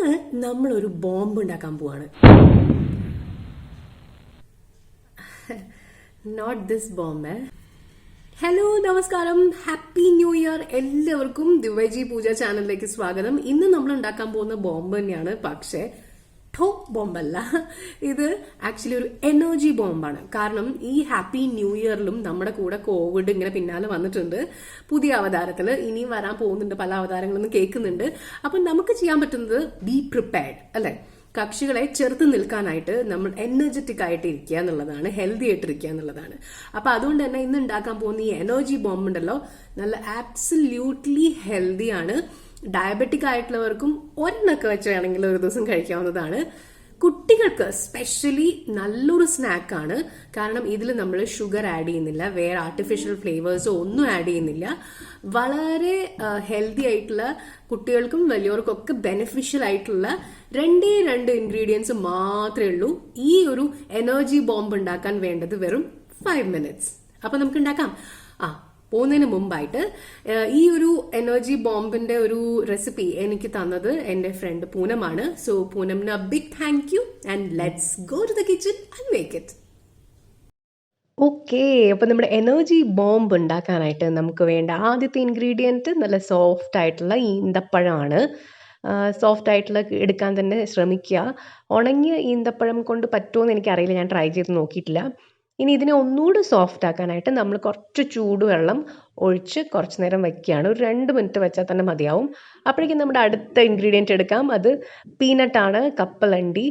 ഇന്ന് നമ്മളൊരു ബോംബ് ഉണ്ടാക്കാൻ പോവാണ്. Not this bomb. ഹലോ, നമസ്കാരം, ഹാപ്പി ന്യൂ ഇയർ. എല്ലാവർക്കും ദിവജി പൂജ ചാനലിലേക്ക് സ്വാഗതം. ഇന്ന് നമ്മൾ ഉണ്ടാക്കാൻ പോകുന്ന ബോംബ് തന്നെയാണ്, പക്ഷേ ടോപ്പ് ബോംബല്ല. ഇത് ആക്ച്വലി ഒരു എനർജി ബോംബാണ്. കാരണം ഈ ഹാപ്പി ന്യൂ ഇയറിലും നമ്മുടെ കൂടെ കോവിഡ് ഇങ്ങനെ പിന്നാലെ വന്നിട്ടുണ്ട്. പുതിയ അവതാരത്തിൽ ഇനിയും വരാൻ പോകുന്നുണ്ട്, പല അവതാരങ്ങളൊന്നും കേൾക്കുന്നുണ്ട്. അപ്പൊ നമുക്ക് ചെയ്യാൻ പറ്റുന്നത് ബി പ്രിപ്പയർഡ് അല്ലെ. കക്ഷികളെ ചെറുത്ത് നിൽക്കാനായിട്ട് നമ്മൾ എനർജറ്റിക് ആയിട്ട് ഇരിക്കുക എന്നുള്ളതാണ്, ഹെൽത്തി ആയിട്ട് ഇരിക്കുക എന്നുള്ളതാണ്. അപ്പൊ അതുകൊണ്ട് തന്നെ ഇന്ന് ഉണ്ടാക്കാൻ പോകുന്ന ഈ എനർജി ബോംബ് ഉണ്ടല്ലോ, നല്ല ആബ്സല്യൂട്ട്ലി ഹെൽത്തി ആണ്. ഡയബറ്റിക് ആയിട്ടുള്ളവർക്കും ഒരെണ്ണൊക്കെ വെച്ചാണെങ്കിൽ ഒരു ദിവസം കഴിക്കാവുന്നതാണ്. കുട്ടികൾക്ക് സ്പെഷ്യലി നല്ലൊരു സ്നാക്കാണ്. കാരണം ഇതിൽ നമ്മൾ ഷുഗർ ആഡ് ചെയ്യുന്നില്ല, വേറെ ആർട്ടിഫിഷ്യൽ ഫ്ലേവേഴ്സോ ഒന്നും ആഡ് ചെയ്യുന്നില്ല. വളരെ ഹെൽത്തി ആയിട്ടുള്ള, കുട്ടികൾക്കും വലിയവർക്കും ഒക്കെ ബെനിഫിഷ്യൽ ആയിട്ടുള്ള രണ്ട് ഇൻഗ്രീഡിയൻസ് മാത്രമേ ഉള്ളൂ. ഈ ഒരു എനർജി ബോംബ് ഉണ്ടാക്കാൻ വേണ്ടത് വെറും 5 minutes. അപ്പൊ നമുക്ക് ഉണ്ടാക്കാം. പോകുന്നതിന് മുമ്പായിട്ട് ഈ ഒരു എനർജി ബോംബിന്റെ ഒരു റെസിപ്പി എനിക്ക് തന്നത് എന്റെ ഫ്രണ്ട് പൂനമാണ്. സോ പൂനമിന് big thank you and let's go to the kitchen and make it. Okay, അപ്പൊ നമ്മുടെ എനർജി ബോംബ് ഉണ്ടാക്കാനായിട്ട് നമുക്ക് വേണ്ട ആദ്യത്തെ ഇൻഗ്രീഡിയൻറ്റ് നല്ല സോഫ്റ്റ് ആയിട്ടുള്ള ഈന്തപ്പഴമാണ്. സോഫ്റ്റ് ആയിട്ടുള്ള എടുക്കാൻ തന്നെ ശ്രമിക്കുക. ഉണങ്ങിയ ഈന്തപ്പഴം കൊണ്ട് പറ്റുമോ എനിക്കറിയില്ല, ഞാൻ ട്രൈ ചെയ്ത് നോക്കിയിട്ടില്ല. ഇനി ഇതിനെ ഒന്നുകൂടി സോഫ്റ്റ് ആക്കാനായിട്ട് നമ്മൾ കുറച്ച് ചൂടുവെള്ളം ഒഴിച്ച് കുറച്ച് നേരം വയ്ക്കുകയാണ്. ഒരു 2 മിനിറ്റ് വെച്ചാൽ തന്നെ മതിയാവും. അപ്പോഴേക്കും നമ്മുടെ അടുത്ത ഇൻഗ്രീഡിയൻറ്റ് എടുക്കാം. അത് പീനട്ടാണ്, കപ്പലണ്ടി.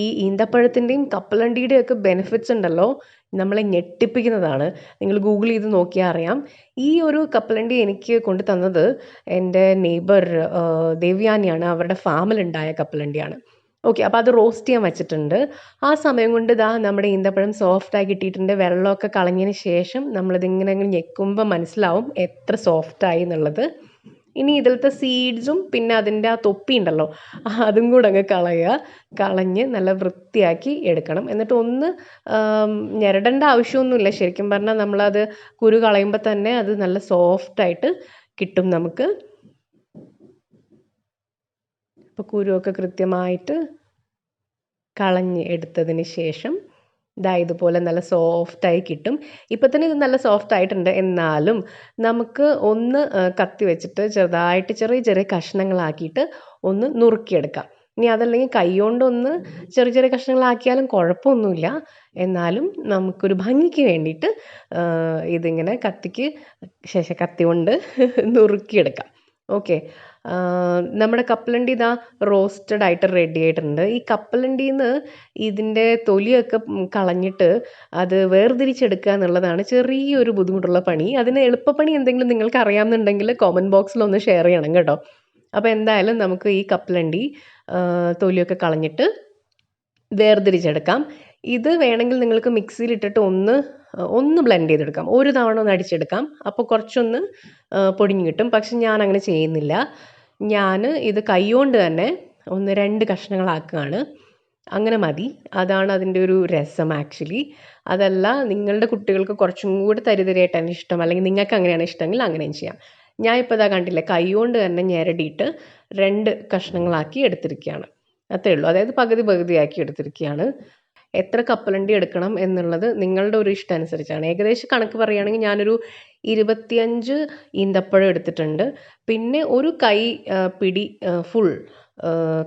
ഈ ഈന്തപ്പഴത്തിൻ്റെയും കപ്പലണ്ടിയുടെയും ഒക്കെ ബെനിഫിറ്റ്സ് ഉണ്ടല്ലോ, നമ്മളെ ഞെട്ടിപ്പിക്കുന്നതാണ്. നിങ്ങൾ ഗൂഗിൾ ചെയ്ത് നോക്കിയാൽ അറിയാം. ഈ ഒരു കപ്പലണ്ടി എനിക്ക് കൊണ്ടു തന്നത് എൻ്റെ നെയ്ബർ ദേവ്യാനിയാണ്. അവരുടെ ഫാമിലുണ്ടായ കപ്പലണ്ടിയാണ്. ഓക്കെ, അപ്പോൾ അത് റോസ്റ്റ് ചെയ്യാൻ വെച്ചിട്ടുണ്ട്. ആ സമയം കൊണ്ട് നമ്മുടെ ഈന്തപ്പഴം സോഫ്റ്റായി കിട്ടിയിട്ടുണ്ട്. വെള്ളമൊക്കെ കളഞ്ഞതിന് ശേഷം നമ്മളിതിങ്ങനെ ഞെക്കുമ്പോൾ മനസ്സിലാവും എത്ര സോഫ്റ്റായി എന്നുള്ളത്. ഇനി ഇതിലത്തെ സീഡ്സും പിന്നെ അതിൻ്റെ ആ തൊപ്പി ഉണ്ടല്ലോ, അതും കൂടെ അങ്ങ് കളഞ്ഞ് നല്ല വൃത്തിയാക്കി എടുക്കണം. എന്നിട്ട് ഒന്ന് ഞെരടേണ്ട ആവശ്യമൊന്നുമില്ല. ശരിക്കും പറഞ്ഞാൽ നമ്മളത് കുരു കളയുമ്പോൾ തന്നെ അത് നല്ല സോഫ്റ്റായിട്ട് കിട്ടും നമുക്ക്. അപ്പോൾ കുരുവൊക്കെ കൃത്യമായിട്ട് കളഞ്ഞ് എടുത്തതിന് ശേഷം ഇതുപോലെ നല്ല സോഫ്റ്റായി കിട്ടും. ഇപ്പം തന്നെ ഇത് നല്ല സോഫ്റ്റ് ആയിട്ടുണ്ട്. എന്നാലും നമുക്ക് ഒന്ന് കത്തി വെച്ചിട്ട് ചെറുതായിട്ട് ചെറിയ കഷ്ണങ്ങളാക്കിയിട്ട് ഒന്ന് നുറുക്കിയെടുക്കാം. ഇനി അതല്ലെങ്കിൽ കൈ കൊണ്ടൊന്ന് ചെറിയ കഷ്ണങ്ങളാക്കിയാലും കുഴപ്പമൊന്നുമില്ല. എന്നാലും നമുക്കൊരു ഭംഗിക്ക് വേണ്ടിയിട്ട് ഇതിങ്ങനെ കത്തി കൊണ്ട് നുറുക്കിയെടുക്കാം. ഓക്കെ, നമ്മുടെ കപ്പലണ്ടി റോസ്റ്റഡ് ആയിട്ട് റെഡി ആയിട്ടുണ്ട്. ഈ കപ്പലണ്ടിയിൽ നിന്ന് ഇതിൻ്റെ തൊലിയൊക്കെ കളഞ്ഞിട്ട് അത് വേർതിരിച്ചെടുക്കുക എന്നുള്ളതാണ് ചെറിയൊരു ബുദ്ധിമുട്ടുള്ള പണി. അതിന് എളുപ്പപ്പണി എന്തെങ്കിലും നിങ്ങൾക്ക് അറിയാമെന്നുണ്ടെങ്കിൽ കോമൻറ്റ് ബോക്സിൽ ഒന്ന് ഷെയർ ചെയ്യണം കേട്ടോ. അപ്പോൾ എന്തായാലും നമുക്ക് ഈ കപ്പലണ്ടി തൊലിയൊക്കെ കളഞ്ഞിട്ട് വേർതിരിച്ചെടുക്കാം. ഇത് വേണമെങ്കിൽ നിങ്ങൾക്ക് മിക്സിയിലിട്ടിട്ട് ഒന്ന് ബ്ലെൻഡ് ചെയ്തെടുക്കാം. ഒരു തവണ ഒന്ന് അടിച്ചെടുക്കാം. അപ്പോൾ കുറച്ചൊന്ന് പൊടിഞ്ഞ് കിട്ടും. പക്ഷെ ഞാൻ അങ്ങനെ ചെയ്യുന്നില്ല. ഞാൻ ഇത് കൈകൊണ്ട് തന്നെ 1-2 കഷ്ണങ്ങളാക്കുകയാണ്. അങ്ങനെ മതി. അതാണ് അതിൻ്റെ ഒരു രസം ആക്ച്വലി. അതല്ല, നിങ്ങളുടെ കുട്ടികൾക്ക് കുറച്ചും കൂടി തരിതരിയായിട്ടാണ് ഇഷ്ടം, അല്ലെങ്കിൽ നിങ്ങൾക്ക് അങ്ങനെയാണ് ഇഷ്ടമെങ്കിൽ അങ്ങനെയും ചെയ്യാം. ഞാൻ ഇപ്പോൾ കണ്ടില്ലേ, കൈകൊണ്ട് തന്നെ ഞെരടിയിട്ട് 2 കഷ്ണങ്ങളാക്കി എടുത്തിരിക്കുകയാണ്. അത്രേ ഉള്ളൂ. അതായത് പകുതിയാക്കി എടുത്തിരിക്കുകയാണ്. എത്ര കപ്പലണ്ടി എടുക്കണം എന്നുള്ളത് നിങ്ങളുടെ ഒരു ഇഷ്ടം അനുസരിച്ചാണ്. ഏകദേശം കണക്ക് പറയുകയാണെങ്കിൽ ഞാനൊരു 25 ഈന്തപ്പഴം എടുത്തിട്ടുണ്ട്. പിന്നെ ഒരു കൈ പിടി ഫുൾ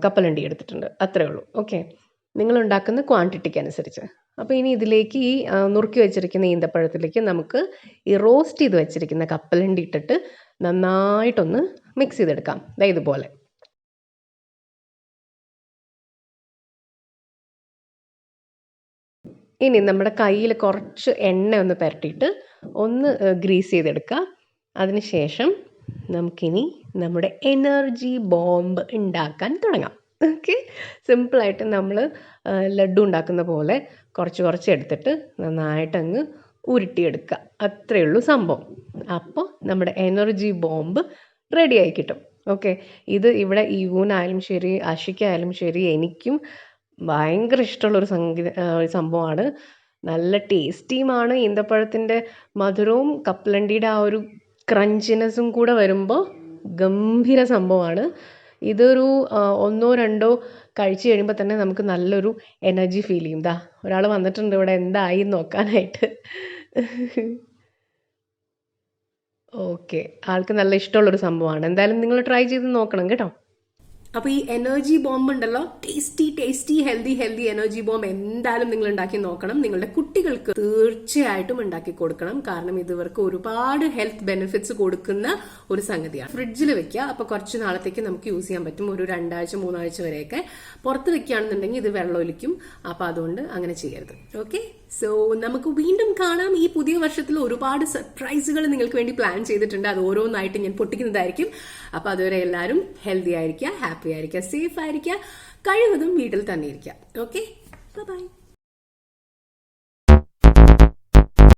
കപ്പലണ്ടി എടുത്തിട്ടുണ്ട്. അത്രേ ഉള്ളൂ. ഓക്കെ, നിങ്ങൾ ഉണ്ടാക്കുന്ന ക്വാണ്ടിറ്റിക്ക് അനുസരിച്ച്. അപ്പോൾ ഇനി ഇതിലേക്ക് ഈ നുറുക്കി വെച്ചിരിക്കുന്ന ഈന്തപ്പഴത്തിലേക്ക് നമുക്ക് ഈ റോസ്റ്റ് ചെയ്ത് വെച്ചിരിക്കുന്ന കപ്പലണ്ടി ഇട്ടിട്ട് നന്നായിട്ടൊന്ന് മിക്സ് ചെയ്തെടുക്കാം. ഇതുപോലെ. ഇനി നമ്മുടെ കയ്യിൽ കുറച്ച് എണ്ണ ഒന്ന് പുരട്ടിയിട്ട് ഒന്ന് ഗ്രീസ് ചെയ്തെടുക്കുക. അതിനുശേഷം നമുക്കിനി നമ്മുടെ എനർജി ബോംബ് ഉണ്ടാക്കാൻ തുടങ്ങാം. ഓക്കെ, സിമ്പിളായിട്ട് നമ്മൾ ലഡ്ഡു ഉണ്ടാക്കുന്ന പോലെ കുറച്ച് എടുത്തിട്ട് നന്നായിട്ട് അങ്ങ് ഉരുട്ടിയെടുക്കുക. അത്രയേ ഉള്ളൂ സംഭവം. അപ്പോൾ നമ്മുടെ എനർജി ബോംബ് റെഡിയായി കിട്ടും. ഓക്കെ, ഇത് ഇവിടെ യൂനായാലും ശരി, അഷിക്കായാലും ശരി, എനിക്കും ഭയങ്കര ഇഷ്ടമുള്ളൊരു സംഭവമാണ്. നല്ല ടേസ്റ്റിയുമാണ്. ഈന്തപ്പഴത്തിൻ്റെ മധുരവും കപ്പലണ്ടിയുടെ ആ ഒരു ക്രഞ്ചിനെസ്സും കൂടെ വരുമ്പോൾ ഗംഭീര സംഭവമാണ്. ഇതൊരു 1-2 കഴിച്ച് കഴിയുമ്പോൾ തന്നെ നമുക്ക് നല്ലൊരു എനർജി ഫീൽ ചെയ്യും. ദാ ഒരാൾ വന്നിട്ടുണ്ട് ഇവിടെ എന്തായി നോക്കാനായിട്ട്. ഓക്കെ, ആൾക്ക് നല്ല ഇഷ്ടമുള്ളൊരു സംഭവമാണ്. എന്തായാലും നിങ്ങൾ ട്രൈ ചെയ്ത് നോക്കണം കേട്ടോ. അപ്പോൾ ഈ എനർജി ബോംബ് ഉണ്ടല്ലോ, ടേസ്റ്റി ഹെൽത്തി എനർജി ബോംബ് എന്തായാലും നിങ്ങൾ ഉണ്ടാക്കി നോക്കണം. നിങ്ങളുടെ കുട്ടികൾക്ക് തീർച്ചയായിട്ടും ഉണ്ടാക്കി കൊടുക്കണം. കാരണം ഇത് ഇവർക്ക് ഒരുപാട് ഹെൽത്ത് ബെനിഫിറ്റ്സ് കൊടുക്കുന്ന ഒരു സംഗതിയാണ്. ഫ്രിഡ്ജിൽ വെക്കുക, അപ്പോൾ കുറച്ച് നാളത്തേക്ക് നമുക്ക് യൂസ് ചെയ്യാൻ പറ്റും. ഒരു 2 ആഴ്ച 3 ആഴ്ച വരെയൊക്കെ. പുറത്ത് വെക്കുകയാണെന്നുണ്ടെങ്കിൽ ഇത് വെള്ളമൊലിക്കും. അപ്പോൾ അതുകൊണ്ട് അങ്ങനെ ചെയ്യരുത്. ഓക്കെ, സോ നമുക്ക് വീണ്ടും കാണാം. ഈ പുതിയ വർഷത്തിൽ ഒരുപാട് സർപ്രൈസുകൾ നിങ്ങൾക്ക് വേണ്ടി പ്ലാൻ ചെയ്തിട്ടുണ്ട്. അത് ഓരോന്നായിട്ട് ഞാൻ പൊട്ടിക്കുന്നതായിരിക്കും. അപ്പോൾ അതുവരെ എല്ലാവരും ഹെൽത്തി ആയിരിക്കുക, ഹാപ്പി ആയിരിക്കുക, സേഫ് ആയിരിക്കുക, കഴിവതും വീട്ടിൽ തന്നെ ഇരിക്കുക. Okay, by.